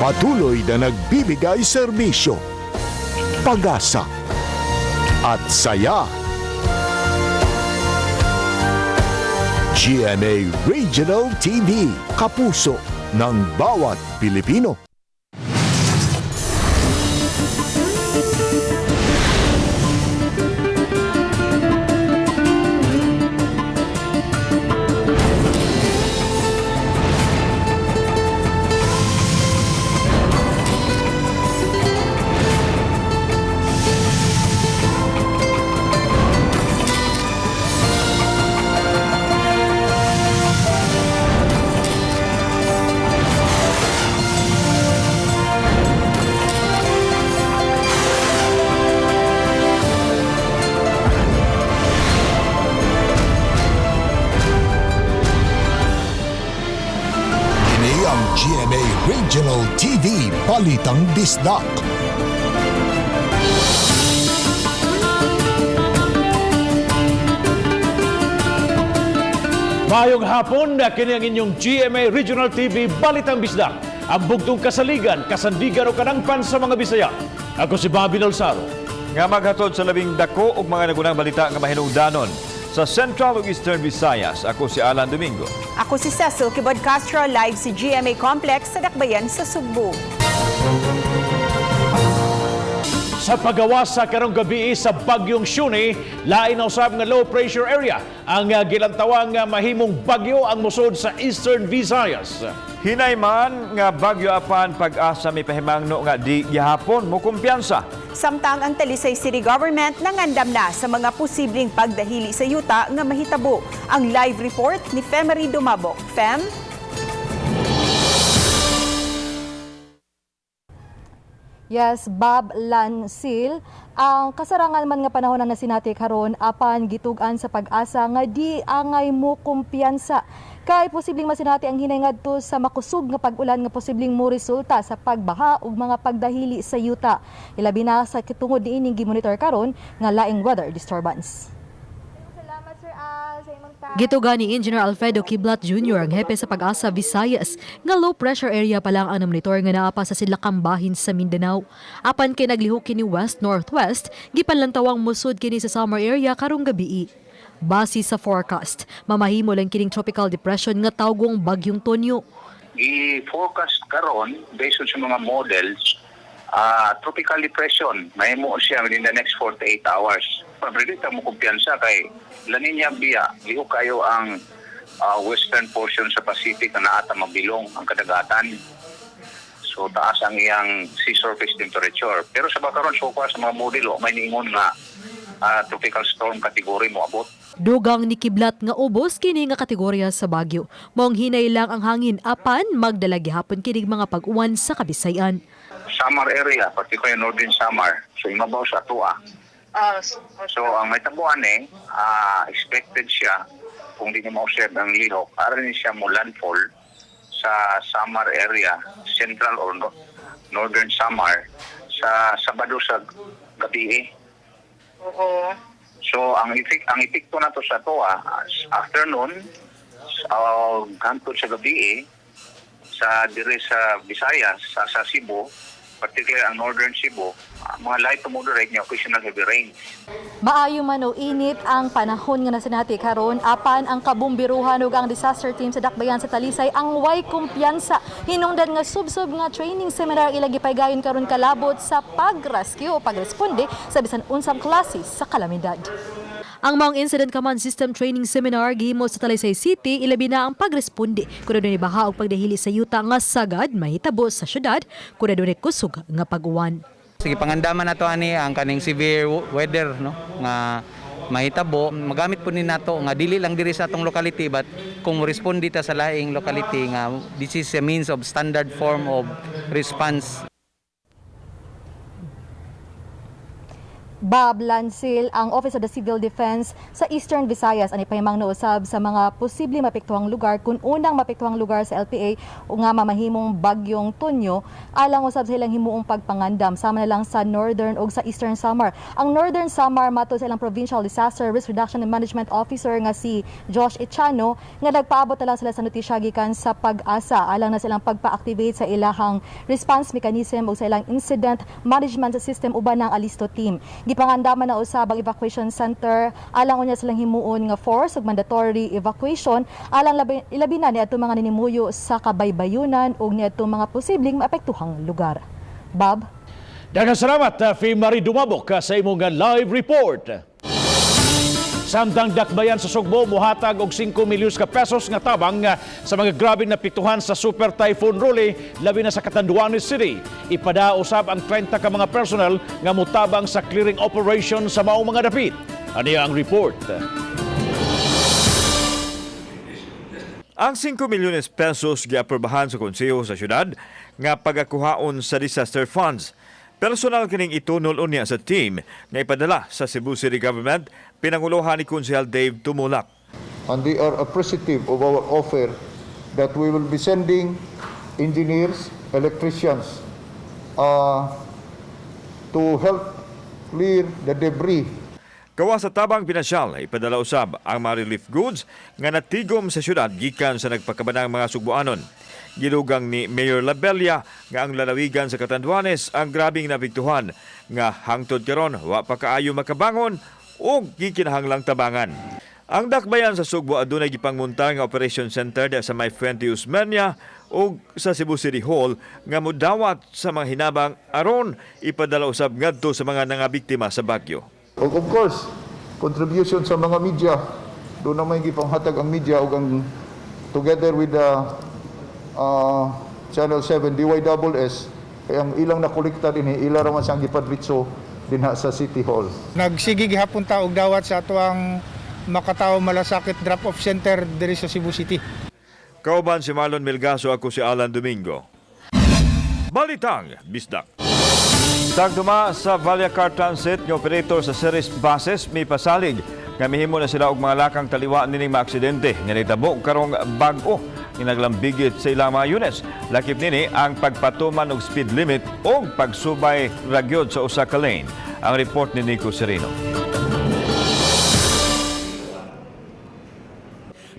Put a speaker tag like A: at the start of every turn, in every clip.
A: Patuloy na nagbibigay serbisyo, pag-asa at saya. GMA Regional TV, kapuso ng bawat Pilipino. GMA Regional TV, Balitang Bisdak.
B: Mayong hapon, kini ang inyong GMA Regional TV, Balitang Bisdak. Ang bugtong kasaligan, kasandigan o kanangpan sa mga Bisaya. Ako si Bobby Nolsaro.
C: Nga maghatod sa labing dako ug mga nagunang balita nga mahinungdanon. Sa Central ug Eastern Visayas, ako si Alan Domingo.
D: Ako si Cecil Kibod Castro, live si GMA Complex sa Dakbayan sa Sugbo.
B: Sa pagawas sa karong gabi sa Bagyong Shuni, lain na usab nga low pressure area ang gilantawang mahimong bagyo ang musod sa Eastern Visayas.
C: Hinay man nga bagyo apan pag-asa may pahimangno nga di gihapon mo kumpiyansa.
D: Samtang ang Talisay City Government nangandam na sa mga posibleng pagdahili sa yuta nga mahitabo. Ang live report ni Femery Dumabok. Fem?
E: Yes, Bob Lansil, ang kasarangan man nga panahon na sinati karon apan gitugan sa pag-asa nga di angay mo kumpiyansa kay posibleng masinati ang hinay ngadto sa makusog nga pag-ulan nga posibleng mo resulta sa pagbaha ug mga pagdahili sa yuta. Ilabi na sa kitungod niining gimonitor karon nga laing weather disturbance.
F: Gitugan ni Engineer Alfredo Kiblat Jr. ang hepe sa Pag-asa Visayas nga low pressure area pa lang ang monitor nga naapa sa Silakang bahin sa Mindanao. Apan kay naglihok kini west-northwest, gipanlantawang musod kini sa summer area karong gabi. Base sa forecast, mamahimo lang kining tropical depression nga tawgong Bagyong Tonyo.
G: I-forecast karon based on sa mga models, tropical depression, mahimo siya within the next 48 hours. Pabredita mo kumpiyansa kay La Nina Bia, liho kayo ang western portion sa Pacific na naata mabilong ang kadagatan. So taas ang iyang sea surface temperature. Pero sa bakaron so far sa mga modelo, may niingon nga tropical storm category mo abot.
F: Dugang ni Kiblat nga ubos kini nga kategorya sa Bagyo. Mong hinay lang ang hangin apan magdala gihapon kining mga pag-uwan sa Kabisayan.
G: Samar area, particularly northern Samar, so imabaw sa Atua. So ang may tabuan expected siya kung di niya ma-observe ang lihok, aron siya mo landfall sa Samar area, central or northern Samar sa Sabado sa gabi. So ang epekto na to sa Atua, afternoon, hangtod sa gabi sa dire sa Visayas, sa Cebu, particularly ang northern Cebu, mga light to moderate niya occasional heavy rains.
E: Maayo man o init ang panahon nga nasinati karon apan ang kabumbiruhan ug ang disaster team sa Dakbayan sa Talisay ang way kumpiyansa. Hinungdan nga subsob nga training seminar ilagi paygayon karon kalabot sa pag-rescue o pagresponde sa bisan unsang klase sa kalamidad.
F: Ang Maong Incident Command System Training Seminar gihimo sa Talisay City ilabi na ang pagresponde kun adunay baha ug pagdahili sa yuta nga sagad mahitabo sa syudad kun adunay kusog nga pag-uwan.
H: Sige, pangandaman nato ani ang kaning severe weather no nga mahitabo, magamit po ni nato nga dili lang diri sa atong locality but kung responde ta sa laing locality nga this is a means of standard form of response.
E: Bob Lansil, ang Office of the Civil Defense sa Eastern Visayas. Ani pahimang nausab sa mga posibleng mapektuhang lugar kung unang mapektuhang lugar sa LPA o nga mamahimong bagyong Tunyo, alang usab sa ilang himuong pagpangandam sama na lang sa Northern o sa Eastern Samar. Ang Northern Samar mato sa ilang Provincial Disaster Risk Reduction and Management Officer nga si Josh Echano nga nagpaabot na lang sila sa notisya gikan sa Pag-asa alang na silang pagpa-activate sa ilahang response mechanism o sa ilang incident management system uban ng Alisto team. Gipangandaman na usab ang evacuation center alang unya silang himuon nga force ug mandatory evacuation alang ilabi na niadto mga ninimuyo sa kabaybayunan ug niadto mga posibleng maapektuhang lugar. Bob.
B: Daghang salamat, Fay Marie Dumabok sa imong live report. Samtang dakbayan sa Sugbo mohatag og 5 milyos ka pesos nga tabang sa mga grabeng napiktuhan sa Super Typhoon Ruli labi na sa Catanduanes City. Ipada usab ang 30 ka mga personal nga motabang sa clearing operation sa maong mga dapit. Ani ang report.
C: Ang 5 milyones pesos giaprobahan sa konseho sa syudad nga pagakuhaon sa disaster funds. Personal kining itunol unya sa team nga ipadala sa Cebu City Government pinanguluhan ni Konsehal Dave Tumulak.
I: And we are appreciative of our offer that we will be sending engineers, electricians to help clear the debris.
C: Kawa sa tabang pinansyal, ipadala usab ang mga relief goods nga natigom sa syudad gikan sa nagpakabanang mga Sugboanon. Gilugang ni Mayor Labella nga ang lalawigan sa Catanduanes ang grabing nabiktuhan nga hangtod karon wa pa kaayo makabangon o gikinahanglang tabangan. Ang dakbayan sa Sugbo adunay gipangmunta nga operation center sa may Fuente Usmeña o sa Cebu City Hall nga modawat sa mga hinabang aron ipadala usab ngadto sa mga nangabiktima sa bagyo.
I: Of course, contribution sa mga media. Doon naman gipanghatag ang media ug ang together with the Channel 7 DYSS kay ang ilang nakolekta dinhi ila ra man sang gipadritso dinha sa City Hall.
J: Nagsigi gihapon ta og dawat sa ato ang Makatao Malasakit Drop-Off Center diri sa Cebu City.
C: Kauban si Marlon Melgaso, ako si Alan Domingo. Balitang Bisdak. Tagduma sa Vallecar Transit nga operator sa series buses may pasalig nga mihimo na sila og mga lakang taliwa nining maaksidente nga nitabo karong bag-o inaglambigit sa ilang mga units. Lakip nini ang pagpatuman og speed limit o pagsubay ragyod sa usa ka lane. Ang report ni Nico Sereno.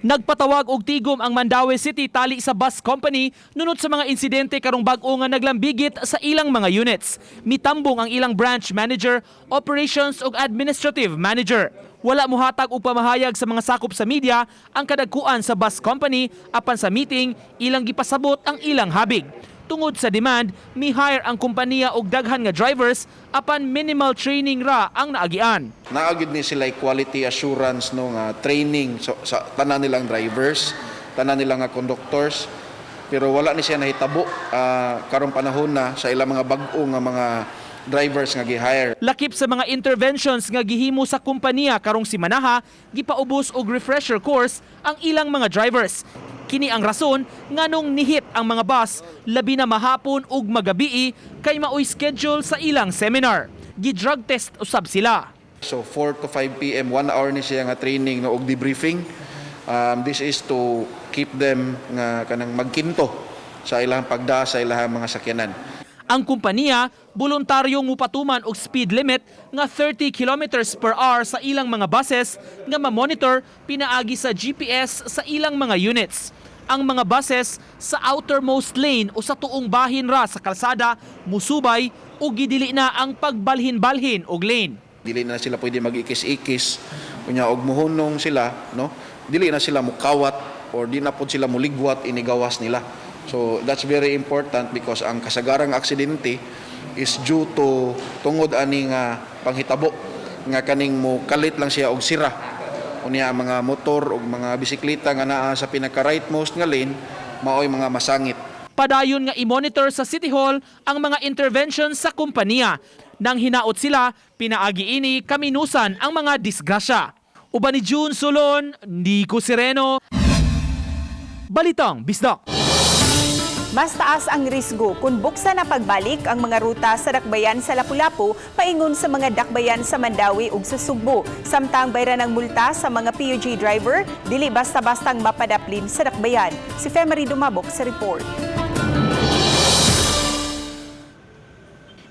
K: Nagpatawag og tigom ang Mandaue City tali sa bus company nunot sa mga insidente karong bag-o nga naglambigit sa ilang mga units. Mitambong ang ilang branch manager, operations ug administrative manager. Wala mohatag og pamahayag sa mga sakop sa media ang kadagkuan sa bus company apan sa meeting ilang gipasabot ang ilang habig. Tungod sa demand, mi-hire ang kompanya og daghan nga drivers apan minimal training ra ang naagian.
L: Naagid ni sila quality assurance no nga training sa tanan nilang drivers, tanan nilang nga conductors. Pero wala ni siya nahitabo karong panahon na sa ilang mga bag-o nga mga drivers nga gi-hire.
K: Lakip sa mga interventions nga gihimo sa kompanya karong simanaha, gipaubos og refresher course ang ilang mga drivers. Kini ang rason nganong nihit ang mga bus labi na mahapon ug magabii kay maoy schedule sa ilang seminar. Gi-drug test usab sila.
L: So 4 to 5 PM 1 hour ni siya nga training no og debriefing. This is to keep them nga kanang magkinto sa ilang pagda sa ilang mga sakyanan.
K: Ang kompanya voluntaryong mupatuman og speed limit nga 30 kilometers per hour sa ilang mga buses nga ma-monitor pinaagi sa GPS sa ilang mga units. Ang mga buses sa outermost lane o sa tuong bahin ra sa kalsada musubay o gidili na ang pagbalhin-balhin og lane.
L: Dili na sila pwede mag-ikis-ikis unya og muhunong sila no. Dili na sila mukawat or di na pud sila muligwat inigawas nila. So that's very important because ang kasagarang aksidente is due to tungod ani nga panghitabo nga kaning mo kalit lang siya og sira. Unya mga motor o mga bisikleta nga naa sa pinaka-rightmost nga lane maoy mga masangit.
K: Padayon nga i-monitor sa City Hall ang mga interventions sa kompanya. Nang hinaot sila, pinaagi ini kaminusan ang mga disgrasya. Uban ni June Solon, Nico Sereno. Balitang Bisdak.
D: Mas taas ang risgo kung buksan na pagbalik ang mga ruta sa dakbayan sa Lapu-Lapu paingon sa mga dakbayan sa Mandawi ug sa Sugbo. Samtang bayran ng multa sa mga PUJ driver, dili basta-bastang mapadaplin sa dakbayan. Si Femery Dumabok sa report.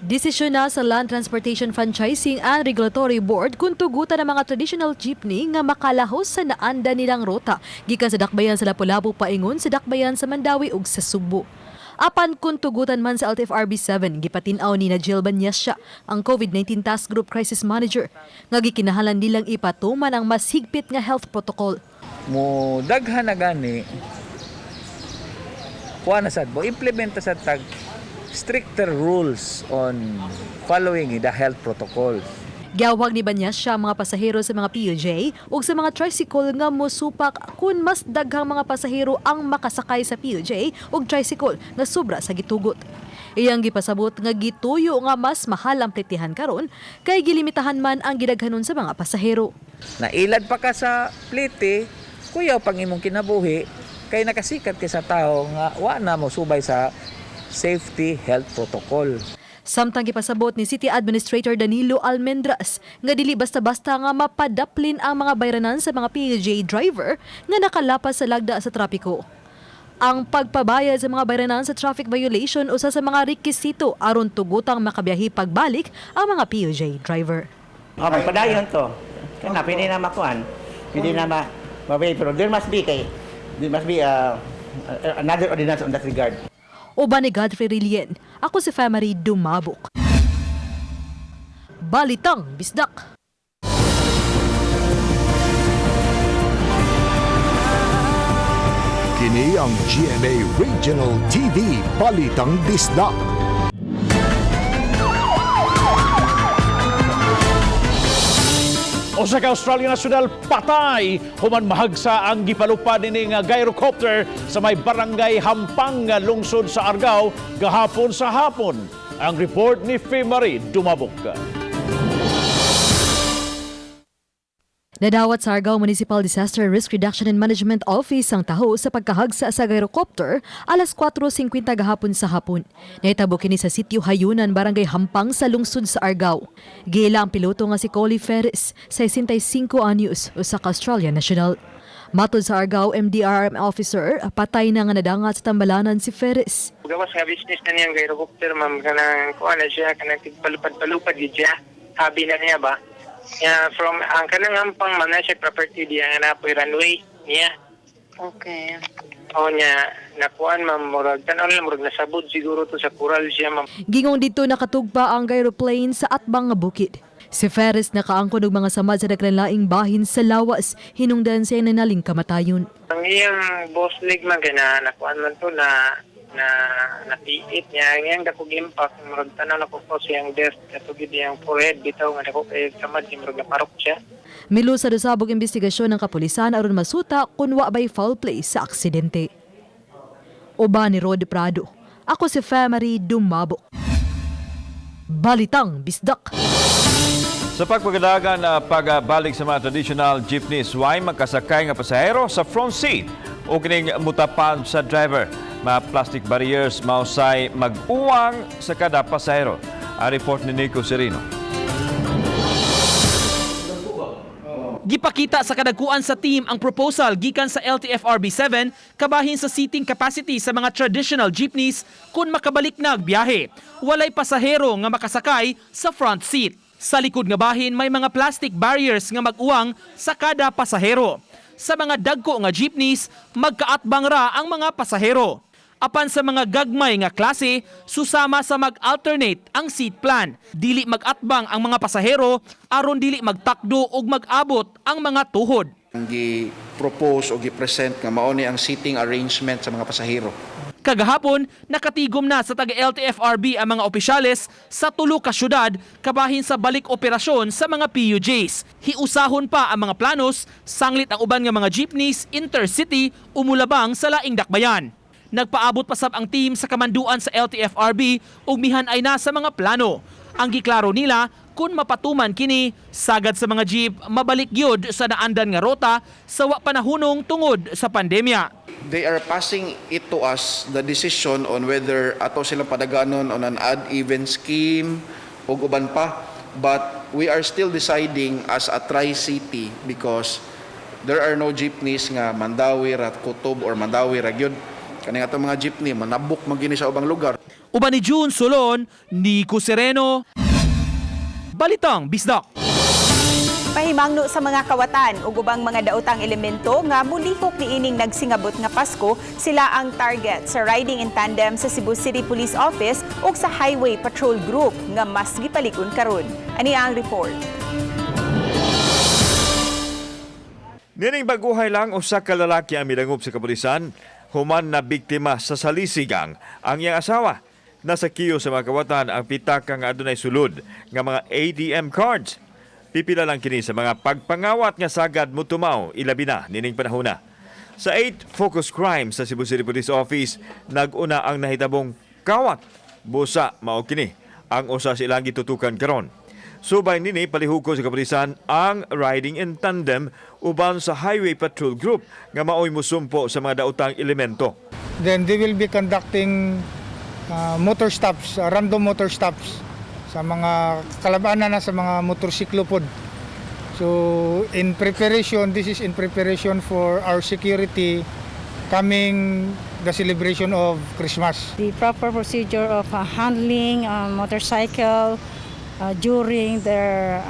F: Desisyon na sa Land Transportation Franchising and Regulatory Board kung tugutan ng mga traditional jeepney nga makalahos sa naanda nilang ruta gikan sa dakbayan sa Lapu-Lapu paingon sa dakbayan sa Mandawi ug sa Sugbo. Apan kung tugutan man sa LTFRB 7, gipatin-aw ni Jill Banyasya, ang COVID-19 Task Group Crisis Manager, nga gikinahalan nilang ipatuman ang mas higpit nga health protocol.
M: Mo daghan na gani kuha na sad mo implementa sa tag stricter rules on following the health protocols.
F: Giawag ni Banyasya ang mga pasahero sa mga PUJ ug sa mga tricycle nga mosupak kung mas daghang mga pasahero ang makasakay sa PUJ ug tricycle nga sobra sa gitugot. Iyang gipasabot nga gituyo nga mas mahal ang plitihan karon kay gilimitahan man ang gidaghanon sa mga pasahero.
M: Nailad pa ka sa plite, kuyaw pang imong kinabuhi kay nakasikat ka sa tao nga wa na mo subay sa safety health protocol.
F: Samtang gipasabot ni City Administrator Danilo Almendras nga dili basta-basta nga mapadaplin ang mga bayranan sa mga PUJ driver nga nakalapas sa lagda sa trapiko. Ang pagpabayad sa mga bayranan sa traffic violation usa sa mga rekisito aron tugutang makabiyahe pagbalik ang mga PUJ driver.
N: Padayon to. Kaya pwede na makuan. Pwede na mabay pero there must be another ordinance on that regard.
F: Uban ni Godfrey Rilien, ako si Femery Dumabok. Balitang Bisdak.
A: Kini ang GMA Regional TV Balitang Bisdak.
B: O sa Australia National patay human mahagsa ang gipalupad ni nga gyrocopter sa may barangay Hampang nga lungsod sa Argao gahapon sa hapon. Ang report ni Femery Dumabok.
F: Nadawat sa Argao Municipal Disaster Risk Reduction and Management Office ang taho sa pagkahagsa sa gyrocopter alas 4:50 gahapon sa hapon. Nahitabo kini sa sitio Hayunan, barangay Hampang sa lungsod sa Argao. Gila ang piloto nga si Coley Ferris, 65 anyos, usa ka Australian national. Matod sa Argao MDRM officer, patay na nga nadangat sa tambalanan si Ferris.
O: Gawas nga business na niyang gyrocopter, ma'am, kanang kuha na siya, kanang tigpalupad-palupad siya. Habi na niya ba? From ang kanang Hampang man na siya property diya nga napoy runway niya.
P: Okay.
O: O niya, nakuhaan ma'am, murag nasabod siguro to sa coral siya ma'am.
F: Gingong dito nakatugpa ang gyroplane sa atbang nga bukid. Si Ferris nakaangkon og mga samad sa naglanlaing bahin sa lawas, hinungdan siya nanaling kamatayon.
O: Ang iyang boss leg man kay nakuhaan man to na napiit niya ngayon dako impact murag tanaw na ko siyang death katugid iyang forehead bitaw nga dako kay samad murag naparok siya.
F: Milo sa dusabog investigasyon ng kapulisan aron masuta kung wa bay foul play sa aksidente. Uba ni Rod Prado, ako si Femery Dumabok. Balitang Bisdak.
C: Sa pagpagadagan na pagbalik sa mga traditional jeepneys, way magkasakay nga pasahero sa front seat o kining mutapan sa driver. Mga plastic barriers mausay mag-uwang sa kada pasahero. Ang report ni Nico Serino.
K: Gipakita sa kadagkuan sa team ang proposal gikan sa LTFRB 7 kabahin sa seating capacity sa mga traditional jeepneys kung makabalik na ang biyahe. Walay pasahero nga makasakay sa front seat. Sa likod nga bahin may mga plastic barriers nga mag-uwang sa kada pasahero. Sa mga dagko nga jeepneys, magkaatbang ra ang mga pasahero. Apan sa mga gagmay nga klase, susama sa mag-alternate ang seat plan. Dili mag-atbang ang mga pasahero aron dili magtakdo ug mag-abot ang mga tuhod.
L: Gi-propose o gi-present nga mao ni ang seating arrangement sa mga pasahero.
K: Kagahapon, nakatigom na sa taga-LTFRB ang mga opisyales sa tulo ka syudad kabahin sa balik operasyon sa mga PUJs. Hiusahon pa ang mga planos, sanglit ang uban nga mga jeepneys, intercity, umulabang sa laing dakbayan. Nagpaabot pasab ang team sa kamanduan sa LTFRB ug mihan ay na sa mga plano. Ang giklaro nila kun mapatuman kini sagad sa mga jeep mabalik gyud sa naandan nga rota sa wa panahunong tungod sa pandemya.
L: They are passing it to us, the decision on whether ato silang padaganon on an odd-even scheme o uban pa. But we are still deciding as a Tri-City because there are no jeepneys nga Mandawi, Kutob or Mandawi, Ragyod. Kani nga mga jeepney, manabok magini sa ubang lugar.
K: Uban ni June Solon, Nico Sereno, Balitang Bisdak.
D: Pahimangno sa mga kawatan ug ubang mga daotang elemento nga mulihok niining nagsingabot nga Pasko, sila ang target sa riding in tandem sa Cebu City Police Office ug sa Highway Patrol Group nga mas gipalikon karon. Ani ang report.
C: Nining baguhay lang usa ka lalaki ang midangob sa kapulisan, human na biktima sa salisigang ang iyang asawa. Nasa kiyo sa mga kawatan ang pitaka nga adunay sulod nga mga ATM cards. Pipila lang kini sa mga pagpangawat nga sagad mutumaw ilabi na nining panahona. Sa 8 focus crimes sa Cebu City Police Office, nag-una ang nahitabong kawat. Busa mao kini ang usa sa ilang gitutukan karon. Subay nini palihuko sa kapulisan ang riding in tandem uban sa Highway Patrol Group nga maoy musumpo sa mga daotang elemento.
J: Then they will be conducting motor stops, random motor stops sa mga kalabanan na sa mga motorsiklo pod. So in preparation, this is in preparation for our security coming the celebration of Christmas.
P: The proper procedure of handling motorcycle during their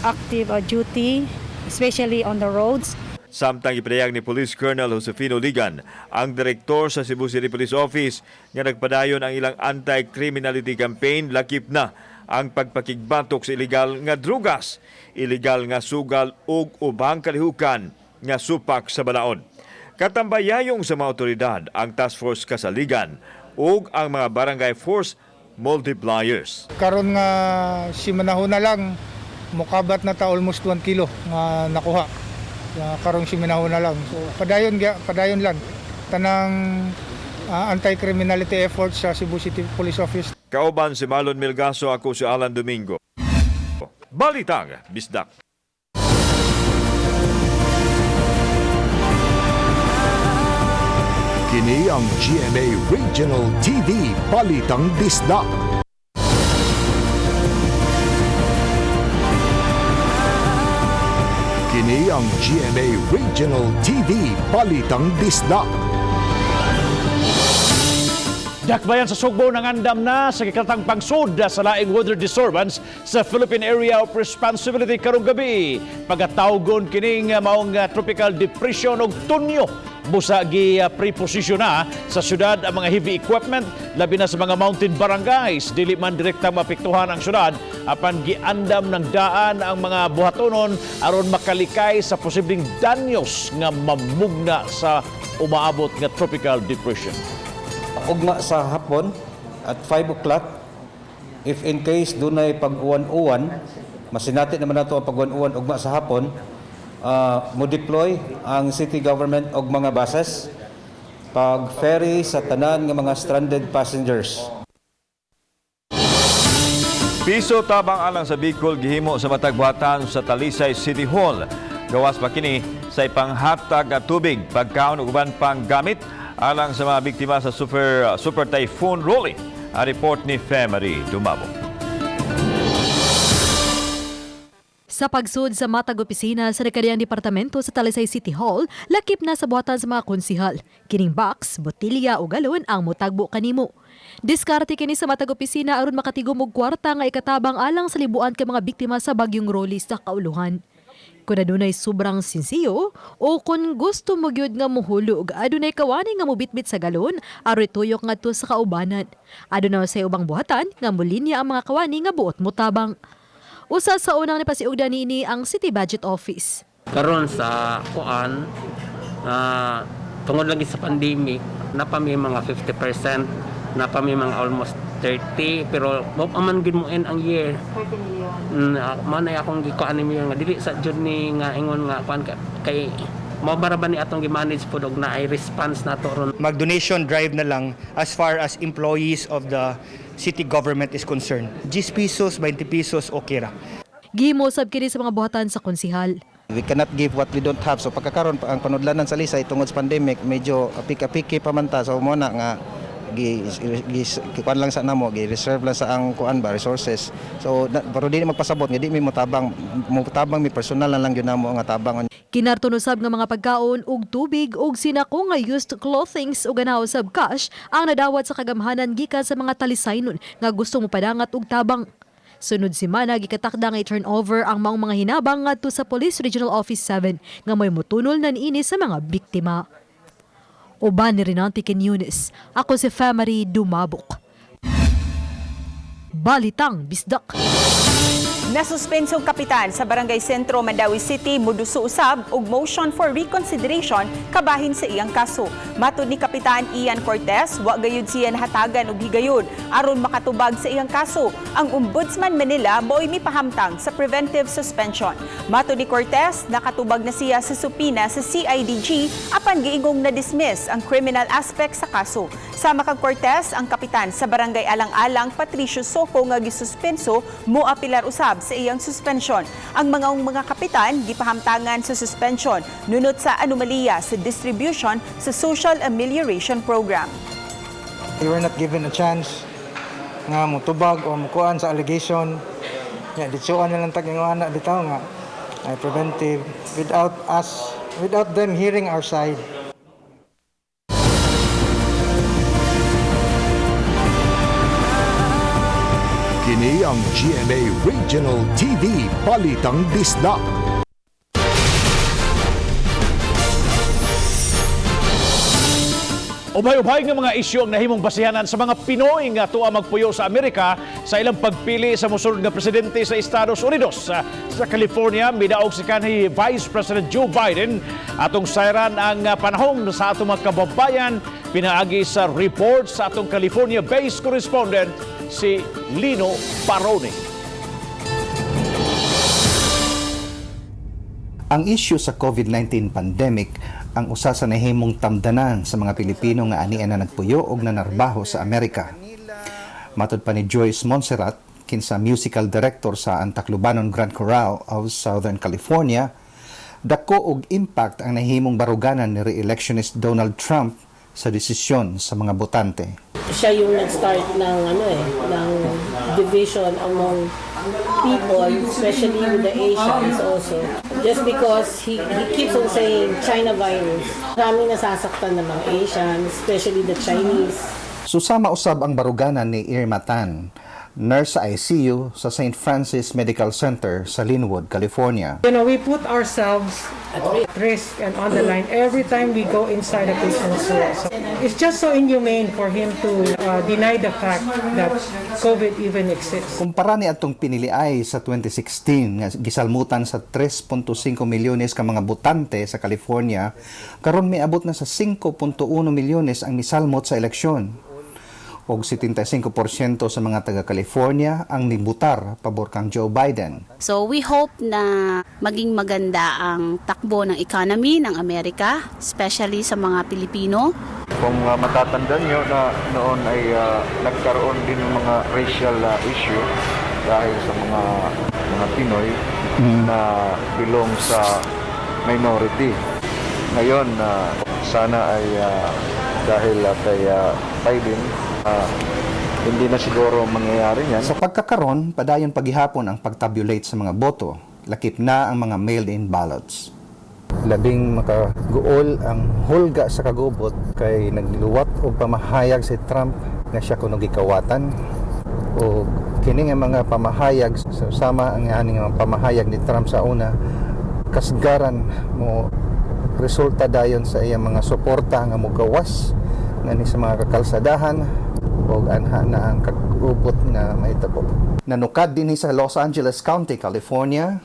P: active duty, especially on the roads.
C: Samtang ipadayag ni Police Colonel Josefino Ligan, ang direktor sa Cebu City Police Office, nga nagpadayon ang ilang anti-criminality campaign, lakip na ang pagpakigbatok sa illegal nga drugas, illegal nga sugal ug ubang kalihukan nga supak sa balaod. Katambayayong sa mga otoridad ang Task Force Kasaligan ug ang mga Barangay Force Multipliers.
J: Karon nga si manahon na lang, mukabat na ta almost 1 kilo nga nakuha. Karong si manahon na lang. So padayon lang tanang anti-criminality efforts sa Cebu City Police Office.
C: Kauban si Marlon Milgaso, ako si Alan Domingo. Balitang Bisdak.
A: Kini ang GMA Regional TV Balitang Bisdak. Kini ang GMA Regional TV Balitang Bisdak.
B: Dakbayan sa Sugbo nangandam na sa kikatang pangsud sa laing weather disturbance sa Philippine Area of Responsibility karong gabi. Pagkatawgon kining maong tropical depression og tunyo. Busa gi preposition na sa syudad ang mga heavy equipment labi na sa mga mountain barangays. Dili man direktang mapektuhan ang syudad apan giandam ng daan ang mga buhatonon aron makalikay sa posibleng danyos nga mamugna sa umaabot nga tropical depression.
Q: Ugma sa hapon at 5 o'clock, if in case dunay pag-uwan-uwan, masinati naman nato ang pag-uwan-uwan ugma sa hapon, mo-deploy ang city government og mga buses pag-ferry sa tanan ng mga stranded passengers.
C: Piso tabang alang sa Bicol gihimo sa matag buhatan sa Talisay City Hall. Gawas pa kini sa ipanghatag at tubig, pagkaon ug uban pang gamit alang sa mga biktima sa Super Typhoon Rolly. Ang report ni Femery Dumabo.
F: Sa pagsud sa matag opisina sa Rekadiyang Departamento sa Talisay City Hall, lakip na sa buhatan sa mga konsihal. Kining box, botilya o galon ang mutagbo kanimo. Diskarte kini sa matag opisina aron makatigom og kwarta nga ikatabang alang sa libuan kay mga biktima sa bagyong Rolly sa kauluhan. Kung adunay sobrang sinsiyo o kung gusto mo gyud nga muhulog, adunay kawani nga mubitbit sa galon aron tuyok ngadto sa kaubanan. Adunay sa ubang buhatan nga mulinya ang mga kawani nga buot motabang. Usa sa unang napasiugdan niini ang City Budget Office.
R: Karon sa kuan tungod lagi sa pandemic, napami mga 50%, napami mga almost 30, pero aman gid mo ang year.
P: 30 million.
R: Manay akong gikuan ni nga dili sa jud ni nga ingon nga kuan kay Mabara ba ni atong gi-manage po og na ay response nato ron.
S: Mag-donation drive na lang as far as employees of the city government is concerned. 10 pesos, 20 pesos, okay ra.
F: Gihimo-sab kini sa mga buhatan sa konsihal.
T: We cannot give what we don't have. So pagkakaroon ang panudlanan sa Lisay tungod sa pandemic, medyo apik-apiki pa man ta. So muna nga kuan lang sa namo, gi-reserve lang sa ang kuan ba resources. So pero di magpasabot nga di mi motabang mi personal lang gyud namo nga tabang.
F: Kinarton usab nga mga pagkaon ug tubig ug sinako nga used clothings ug ganaw usab cash ang nadawat sa kagamhanan gikan sa mga talisaynon nga gusto mo padangat og tabang. Sunod semana gikatakda nga i-turnover ang maong mga hinabang ngadto sa Police Regional Office 7 nga may mutunol na niini sa mga biktima. Uban ni Renante Quiñones, ako si Famary Dumabok. Balitang Bisdak.
D: Nasuspensong kapitan sa Barangay Sentro, Mandawi City, muduso usab og motion for reconsideration kabahin sa iyang kaso. Matud ni Kapitan Ian Cortez, wa gayud siya nahatagan og higayon aron makatubag sa iyang kaso. Ang Ombudsman Manila mo'y mipahamtang sa preventive suspension. Matud ni Cortez, nakatubag na siya sa supina sa CIDG apan giingong na-dismiss ang criminal aspect sa kaso. Sama kag Cortez, ang kapitan sa Barangay Alang-Alang Patricio Soco nga gisuspenso moapilar usab sa iyang suspension. Ang mga kapitan gipahamtangan sa suspension nunot sa anomalya sa distribution sa Social Amelioration Program.
J: We were not given a chance nga mutubag o mukuan sa allegation. Ya ditsuan na lang tag yung anak bitaw nga ay preventive without them hearing our side.
A: Kini ang GMA Regional TV Balitang Bisdak.
B: Ubay-ubay nga mga isyu ang nahimong basihanan sa mga Pinoy nga tuwa magpuyo sa Amerika sa ilang pagpili sa mosunod nga presidente sa Estados Unidos. Sa California, midaog si kanhi Vice President Joe Biden atong sayran ang panahon sa atong mga kababayan. Pinaagi sa report sa atong California-based correspondent si Lino Parone.
U: Ang issue sa COVID-19 pandemic ang usa sa nahimong tamdanan sa mga Pilipino nga anian na nagpuyo og nanarbaho sa Amerika. Matud pa ni Joyce Montserrat, kinsa musical director sa Antaclobanon Grand Chorale of Southern California, dako og impact ang nahimong baruganan ni re-electionist Donald Trump sa desisyon sa mga botante.
V: Siya yung nag-start ng ng division among people, especially with the Asians also. Just because he keeps on saying China virus. Maraming nasasaktan ng mga Asians, especially the Chinese.
U: Susama usab ang baruganan ni Irma Tan, nurse sa ICU sa St. Francis Medical Center sa Linwood, California.
W: You know, we put ourselves at risk and on the line every time we go inside a patient's room. So it's just so inhumane for him to deny the fact that COVID even exists.
U: Kumpara ni atong piniliay sa 2016 nga gisalmutan sa 3.5 milyones ka mga botante sa California, karon miabot na sa 5.1 milyones ang misalmot sa eleksyon. Og 75% sa mga taga-California ang nibutar pabor kang Joe Biden.
X: So we hope na maging maganda ang takbo ng economy ng Amerika, especially sa mga Pilipino.
I: Kung matatandaan nyo na noon ay nagkaroon din ng mga racial issue dahil sa mga Pinoy na belong sa minority. Ngayon, sana ay dahil kay Biden, hindi na siguro mangyayari yan.
U: Sa pagkakaroon, padayon paghihapon ang pagtabulate sa mga boto. Lakip na ang mga mailed-in ballots. Labing makaguol ang hulga sa kagubot kay nagliluwat o pamahayag si Trump nga siya kuno gikawatan. O kini nga mga pamahayag, sama ang aning mga pamahayag ni Trump sa una, kasgaran mo resulta dayon sa iyang mga suporta nga mogawas ngani sa mga kakalsadahan o anha na ang kagubot nga mahitabo. Nanukad din sa Los Angeles County, California,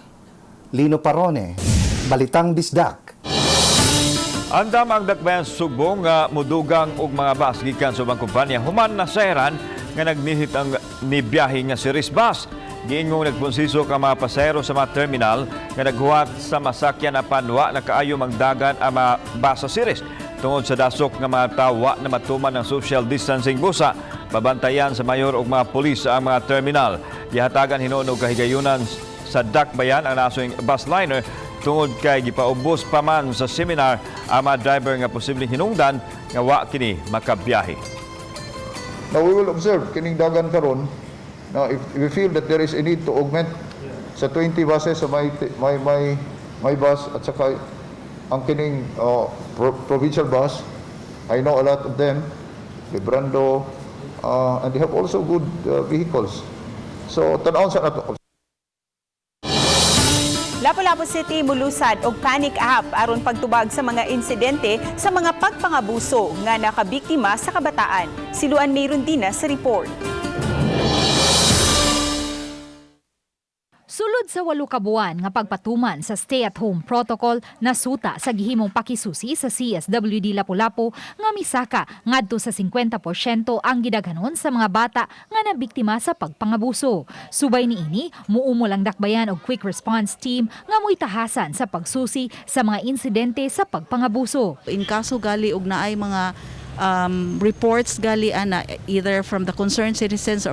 U: Lino Parone, Balitang Bisdak.
C: Andam ang dakbayan sa sugbong nga mudugang og mga bus gikan sa ubang kumpanya human na sayran nga nagnisit ang nibiyahe nga series bus. Giingong nagpunsiso ka mga pasahero sa mga terminal nga naghuwat sa masakyan apan wa na kaayo magdagan ang mga bus sa series. Tungod sa dasok nga mga tawa na matuman ng social distancing busa, pabantayan sa mayor ug mga pulis sa mga terminal. Gihatagan hinunog kahigayunan sa dakbayan ang nasong bus liner tungod kay gipaubos pa man sa seminar ang mga driver nga posibleng hinungdan nga wa kini makabiyahe.
I: Now we will observe kining dagan karon. Now if we feel that there is a need to augment sa 20 buses sa my bus at saka ang kining provincial bus, I know a lot of them, Librando, and they have also good vehicles. So tan-awon sa nato.
D: Lapu-Lapu City mulusad og panic app aron pagtubag sa mga insidente sa mga pagpangabuso nga nakabiktima sa kabataan. Siluan mayroon din sa report.
E: Sulod sa 8 ka buwan nga pagpatuman sa stay-at-home protocol, nasuta sa gihimong pakisusi sa CSWD Lapu-Lapu nga misaka ngadto sa 50% ang gidaghanon sa mga bata nga nabiktima sa pagpangabuso. Subay niini, muumol ang dakbayan og quick response team nga muitahasan sa pagsusi sa mga insidente sa pagpangabuso.
G: In kaso gali og naay mga reports gali ana either from the concerned citizens or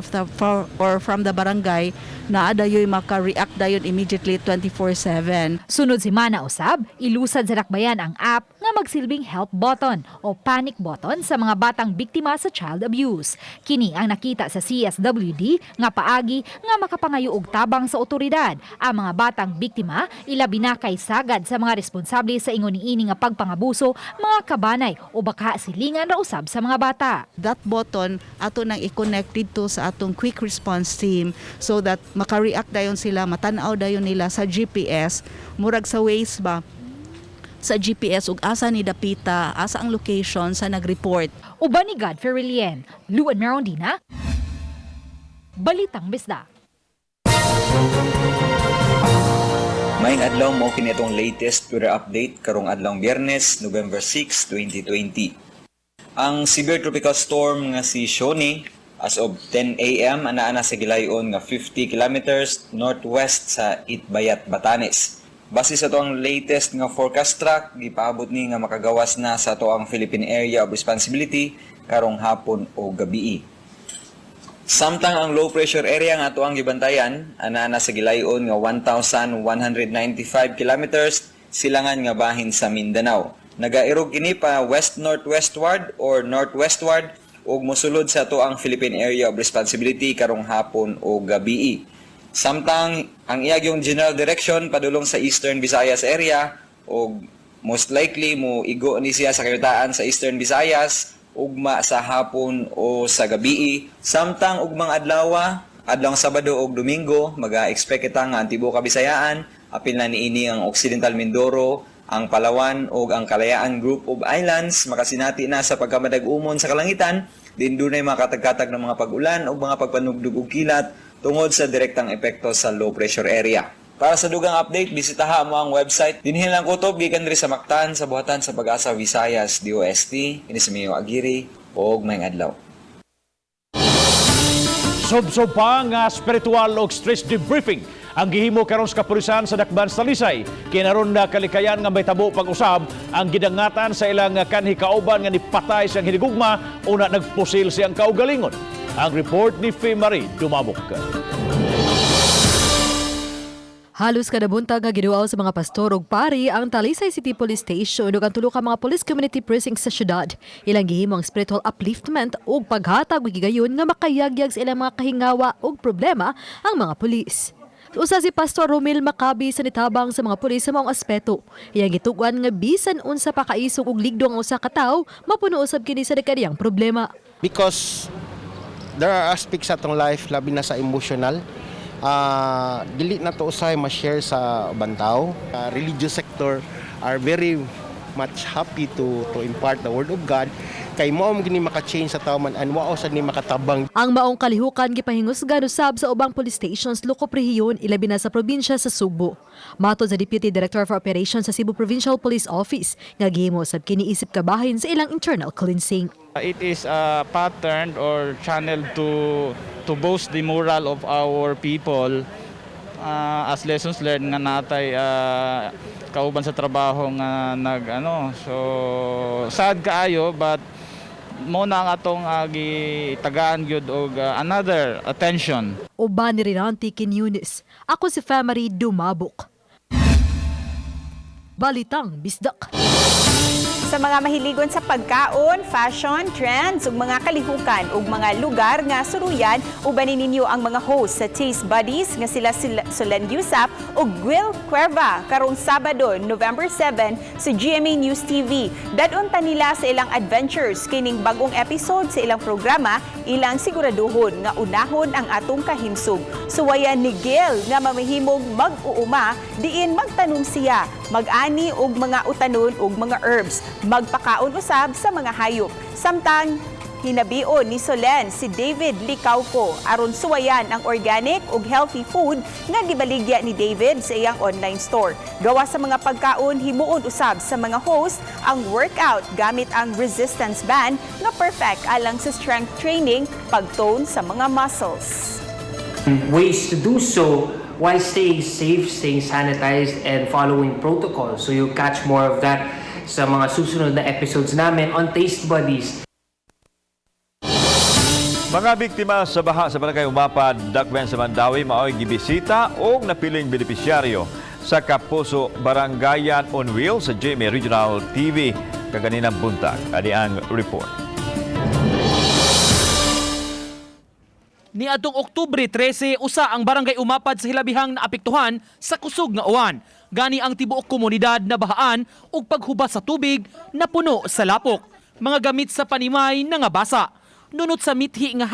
G: from the barangay na adayoy maka-react dayon immediately 24/7.
E: Sunod si Mana usab, ilusad sa dakbayan ang app nga magsilbing help button o panic button sa mga batang biktima sa child abuse. Kini ang nakita sa CSWD nga paagi nga makapangayo og tabang sa otoridad ang mga batang biktima, ilabi na kay sagad sa mga responsable sa ingon niini nga pagpangabuso, mga kabanay o baka silingan ra usab sa mga bata.
G: That button ato nang i-connect dito sa atong quick response team so that maka-react dayon sila, matanaw dayon nila sa GPS, murag sa Waze ba, sa GPS ug asa ni dapita, asa ang location sa nag-report.
E: Uban ni Godfrey Relien, Luan Merondina, Balitang Bisda.
H: Maayong adlaw mo kini itong latest weather update karong adlawng Biyernes, November 6, 2020. Ang severe tropical storm nga si Shoni as of 10 a.m. ana sa gilayon nga 50 kilometers northwest sa Itbayat, Batanes. Base sa toang latest nga forecast track, gipaabot ni nga makagawas na sa toang Philippine Area of Responsibility karong hapon o gabii. Samtang ang low pressure area nga ato ang gibantayan ana sa gilayon nga 1,195 kilometers silangan nga bahin sa Mindanao. Nagairog ini pa west-northwestward or northwestward ug mosulod sa ato ang Philippine Area of Responsibility karong hapon o gabii. Samtang ang iyang general direction padulong sa Eastern Visayas area ug most likely mo igo ni siya sa kayutaan sa Eastern Visayas ugma sa hapon o sa gabii. Samtang ugmang adlawng Sabado ug Domingo maga-expect kita nga Antibuca Bisayaan, apil na niini ang Occidental Mindoro, ang Palawan o ang Kalayaan Group of Islands makasinati na sa pagkamadag-umon sa kalangitan, din dunay makatagkatag ng mga pag-ulan o mga pagpanugdug og kilat tungod sa direktang epekto sa low pressure area. Para sa dugang update, bisitaha mo ang website dinhi lang kutob gikan diri sa Mactan sa buhatan sa Pag-asa Visayas DOST. Ini si Mio Aguirre og maayong adlaw.
B: Subsob pa nga spiritual o stress debriefing ang gihimo karon sa kapulisan sa Dakban sa Talisay. Kinaron na kalikayan nga may tabo pag-usab ang gidangatan sa ilang kanhi kauban nga nipatay siyang hinigugma una nagpusil siyang kaugalingon. Ang report ni Fee Marie Dumabok.
F: Halos kada buntag nga giduaw sa mga pastor ug pari ang Talisay City Police Station ug ang tulo ka mga police community precinct sa syudad. Ilang gihimo ang spiritual upliftment ug paghatag ug gigayon nga makayagyag sa ilang mga kahingawa ug problema ang mga pulis. Usa si Pastor Romil Maccabi sa nitabang sa mga pulis sa maong aspeto. Iyang gitugan nga bisan unsa pa kaisog ug ligdo ang usa ka tawo, mapuno usab kini sa dekadiyang problema.
M: Because there are aspects sa atong life labi na sa emotional. Dili na to usay ma-share sa bantaw. Religious sector are very much happy to impart the word of God kay mao gini maka-change sa tao man and wao sad ni makatabang.
F: Ang maong kalihukan gipahingusgan usab sa ubang police stations Lukop Rehiyon ilabi na sa probinsya sa Subo. Matod sa Deputy Director for Operations sa Cebu Provincial Police Office nga gihimo sab kini isip kabahin sa ilang internal cleansing.
K: It is a pattern or channel to boost the morale of our people as lessons learned nga natay kauban sa trabaho nga so sad kaayo but mo na ang atong gitagaan gyud og another attention.
F: Uban ni Rinanti Quiñones. Ako si Famary Dumabok. Balitang Bisdak.
D: Sa mga mahiligon sa pagkaon, fashion, trends ug mga kalihukan ug mga lugar nga suruyan, ubanin ninyo ang mga host sa Taste Buddies nga sila Solen Yusap ug Gwil Cuerva karong Sabado, November 7 sa GMA News TV. Dadon ta nila sa ilang adventures kining bagong episode sa ilang programa, ilang siguraduhon nga unahon ang atong kahimsog. Suwayan ni Gil nga mamahimog mag-uuma, diin magtanong siya, mag-ani og mga utanon ug mga herbs, magpakaon usab sa mga hayop. Samtang hinabion ni Solen si David Licauco aron suwayan ang organic ug healthy food nga gibaligya ni David sa iyang online store. Gawa sa mga pagkaon, himuon usab sa mga host ang workout gamit ang resistance band nga perfect alang sa strength training, pagtone sa mga muscles.
L: Ways to do so while staying safe, staying sanitized, and following protocol. So you'll catch more of that sa mga susunod na episodes namin on Taste Buddies.
C: Mga biktima sa baha sa Barangay Umapad, Dakbayan sa Mandawi, mao'y gibisita o napiling benepisyaryo sa Kapuso Barangayan on Wheels sa GMA Regional TV kaganinang buntag. Adi ang report.
N: Niadtong Oktubre 13, usa ang Barangay Umapad sa hilabihang naapektuhan sa kusog nga uwan. Gani ang tibuok komunidad na bahaan ug paghubas sa tubig na puno sa lapok. Mga gamit sa panimay na nga basa. Nunot sa mithi nga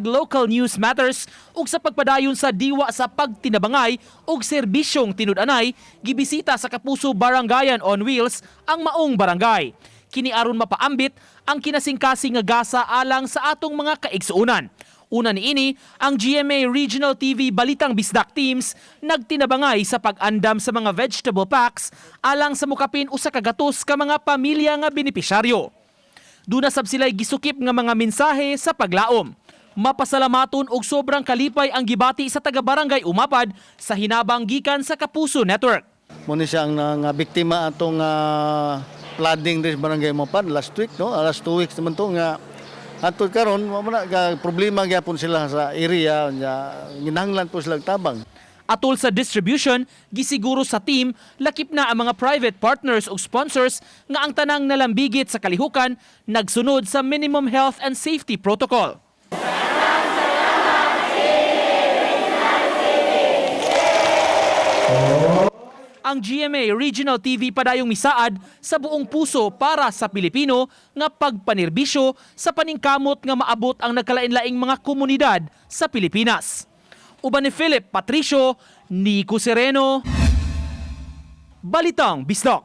N: #LocalNewsMatters ug sa pagpadayon sa diwa sa pagtinabangay ug serbisyong tinud-anay, gibisita sa Kapuso Barangayan on Wheels ang maong barangay. Kini aron mapaambit ang kinasingkasing nga gasa alang sa atong mga kaigsuunan. Una niini, ang GMA Regional TV Balitang Bisdak teams nagtinabangay sa pag-andam sa mga vegetable packs alang sa mukapin usa ka gatos ka mga pamilya nga benepisyaryo. Duna sab sila'y gisukip nga mga mensahe sa paglaom. Mapasalamaton og sobrang kalipay ang gibati sa taga-Barangay Umapad sa hinabang gikan sa Kapuso Network.
O: Muna siya ang biktima atong flooding sa Barangay Umapad last week, no? Last 2 weeks naman to nga atod karon problema gyapon sila sa area nya ginahanglan po silang tabang.
N: Atol sa distribution, gisiguro sa team lakip na ang mga private partners o sponsors nga ang tanang nalambigit sa kalihukan nagsunod sa minimum health and safety protocol. Ang GMA Regional TV padayong misaad sa buong puso para sa Pilipino nga pagpanirbisyo sa paningkamot nga maabot ang nagkalain-laing mga komunidad sa Pilipinas. Uban ni Philip Patricio, Nico Sereno, Balitang Bisdak.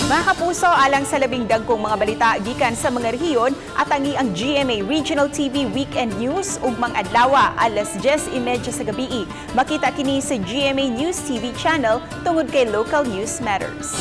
D: Mga kapuso, alang sa labing dagkong mga balita gikan sa mga rehiyon at ang GMA Regional TV Weekend News ug mang-adlawa alas 10:30 sa gabi. Makita kini sa GMA News TV channel tungod kay Local News Matters.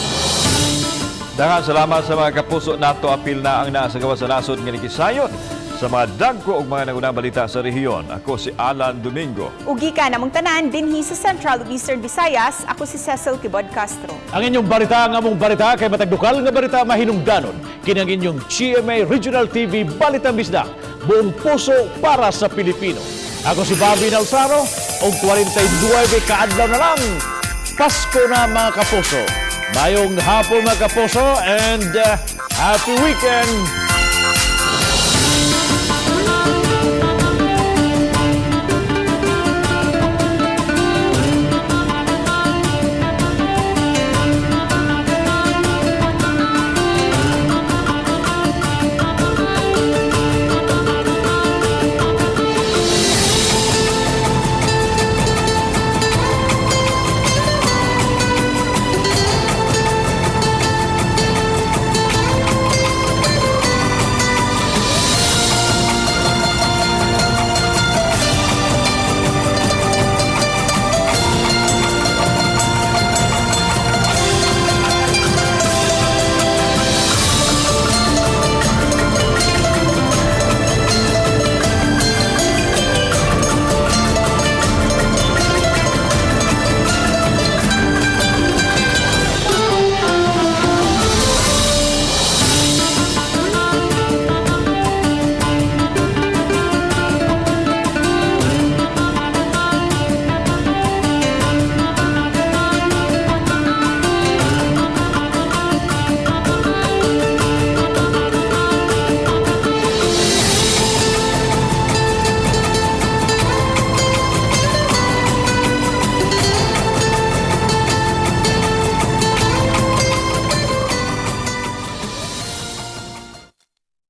C: Daghang salamat sa mga kapuso nato, apil na ang nasagawa sa nasod nga nikisayon sa mga dagko ug mga nagunang balita sa rehiyon. Ako si Alan Domingo.
D: Ugi ka namong tanan dinhi sa Central ug Eastern Visayas. Ako si Cecil Kibod Castro.
B: Ang inyong balita nga mong balita kay matagdukal nga balita mahinungdanon. Kini ang inyong GMA Regional TV Balitang Bisdak, buong puso para sa Pilipino. Ako si Bobby Nalsaro og 49 kaadlaw na lang. Pasko na mga kapuso. Mayong hapon mga kapuso and happy weekend!